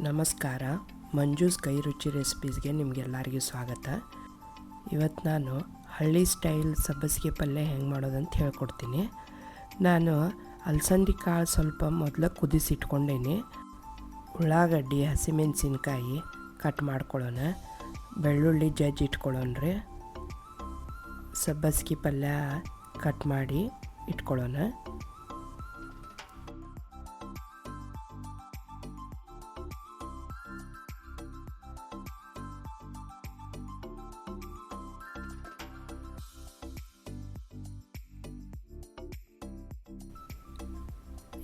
ನಮಸ್ಕಾರ. ಮಂಜೂಸ್ ಕೈ ರುಚಿ ರೆಸಿಪೀಸ್ಗೆ ನಿಮಗೆಲ್ಲರಿಗೂ ಸ್ವಾಗತ. ಇವತ್ತು ನಾನು ಹಳ್ಳಿ ಸ್ಟೈಲ್ ಸಬ್ಬಸಿಗೆ ಪಲ್ಯ ಹೆಂಗೆ ಮಾಡೋದಂತ ಹೇಳ್ಕೊಡ್ತೀನಿ. ನಾನು ಅಲಸಂದಿ ಕಾಳು ಸ್ವಲ್ಪ ಮೊದಲು ಕುದಿಸಿಟ್ಕೊಂಡೇನಿ. ಉಳ್ಳಾಗಡ್ಡಿ, ಹಸಿಮೆಣಸಿನ್ಕಾಯಿ ಕಟ್ ಮಾಡ್ಕೊಳ್ಳೋಣ. ಬೆಳ್ಳುಳ್ಳಿ ಜಜ್ಜಿ ಇಟ್ಕೊಳ್ಳೋಣ್ರಿ. ಸಬ್ಬಸಿಗೆ ಪಲ್ಯ ಕಟ್ ಮಾಡಿ ಇಟ್ಕೊಳ್ಳೋಣ.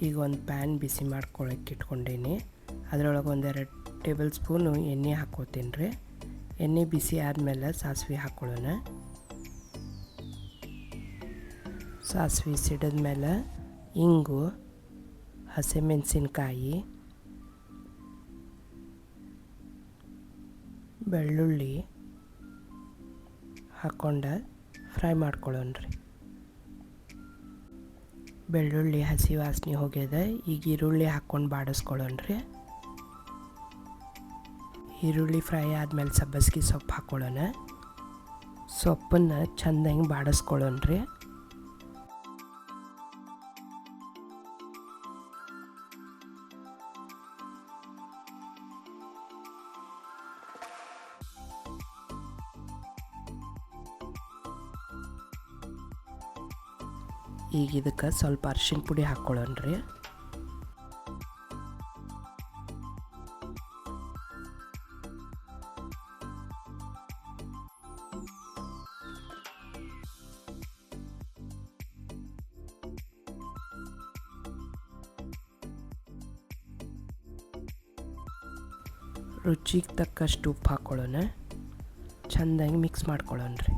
ಈಗ ಒಂದು ಪ್ಯಾನ್ ಬಿಸಿ ಮಾಡ್ಕೊಳ್ಳೋಕೆ ಇಟ್ಕೊಂಡೇನಿ. ಅದರೊಳಗೆ ಒಂದೆರಡು ಟೇಬಲ್ ಸ್ಪೂನು ಎಣ್ಣೆ ಹಾಕ್ಕೋತೀನಿ ರೀ. ಎಣ್ಣೆ ಬಿಸಿ ಆದಮೇಲೆ ಸಾಸಿವೆ ಹಾಕ್ಕೊಳ್ಳೋಣ. ಸಾಸಿವೆ ಸಿಡಿದ್ಮೇಲೆ ಇಂಗು, ಹಸಿಮೆಣಸಿನ್ಕಾಯಿ, ಬೆಳ್ಳುಳ್ಳಿ ಹಾಕ್ಕೊಂಡು ಫ್ರೈ ಮಾಡ್ಕೊಳ್ಳೋಣ ರೀ. ಬೆಳ್ಳುಳ್ಳಿ ಹಸಿ ವಾಸನೆ ಹೋಗ್ಯದ. ಈಗ ಈರುಳ್ಳಿ ಹಾಕ್ಕೊಂಡು ಬಾಡಿಸ್ಕೊಳ್ಳೋಣ ರೀ. ಈರುಳ್ಳಿ ಫ್ರೈ ಆದಮೇಲೆ ಸಬ್ಬಸಿಗೆ ಸೊಪ್ಪು ಹಾಕ್ಕೊಳ್ಳೋಣ. ಸೊಪ್ಪನ್ನು ಚೆಂದಾಗಿ ಬಾಡಿಸ್ಕೊಳ್ಳೋಣ ರೀ. ಈಗ ಇದಕ್ಕೆ ಸ್ವಲ್ಪ ಅರಿಶಿನ ಪುಡಿ ಹಾಕ್ಕೊಳ್ಳೋಣ ರೀ. ರುಚಿಗೆ ತಕ್ಕಷ್ಟು ಉಪ್ಪು ಹಾಕ್ಕೊಳ್ಳೋಣ. ಚೆಂದಾಗಿ ಮಿಕ್ಸ್ ಮಾಡ್ಕೊಳ್ಳೋಣ ರೀ.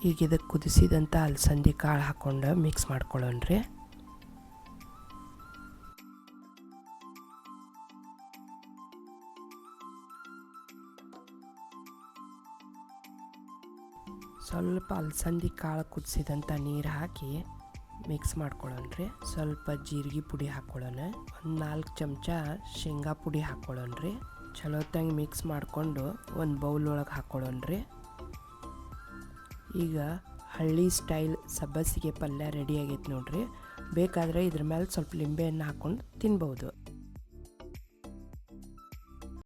ಈಗ ಇದಕ್ಕೆ ಕುದಿಸಿದಂಥ ಅಲಸಂದಿ ಕಾಳು ಹಾಕ್ಕೊಂಡು ಮಿಕ್ಸ್ ಮಾಡ್ಕೊಳ್ಳೋಣ ರೀ. ಸ್ವಲ್ಪ ಅಲಸಂದಿ ಕಾಳು ಕುದಿಸಿದಂಥ ನೀರು ಹಾಕಿ ಮಿಕ್ಸ್ ಮಾಡ್ಕೊಳ್ಳೋಣ ರೀ. ಸ್ವಲ್ಪ ಜೀರಿಗೆ ಪುಡಿ ಹಾಕ್ಕೊಳ್ಳೋಣ. ಒಂದು 4 ಚಮಚ ಶೇಂಗಾ ಪುಡಿ ಹಾಕ್ಕೊಳ್ಳೋಣ ರೀ. ಚಲೋತ್ತಂಗೆ ಮಿಕ್ಸ್ ಮಾಡಿಕೊಂಡು ಒಂದು ಬೌಲ್ ಒಳಗೆ ಹಾಕ್ಕೊಳ್ಳೋಣ ರೀ. ಈಗ ಹಳ್ಳಿ ಸ್ಟೈಲ್ ಸಬ್ಬಸಿಗೆ ಪಲ್ಯ ರೆಡಿ ಆಗೈತೆ ನೋಡ್ರಿ. ಬೇಕಾದರೆ ಇದ್ರ ಮೇಲೆ ಸ್ವಲ್ಪ ಲಿಂಬೆಹಣ್ಣು ಹಾಕ್ಕೊಂಡು ತಿನ್ಬೋದು.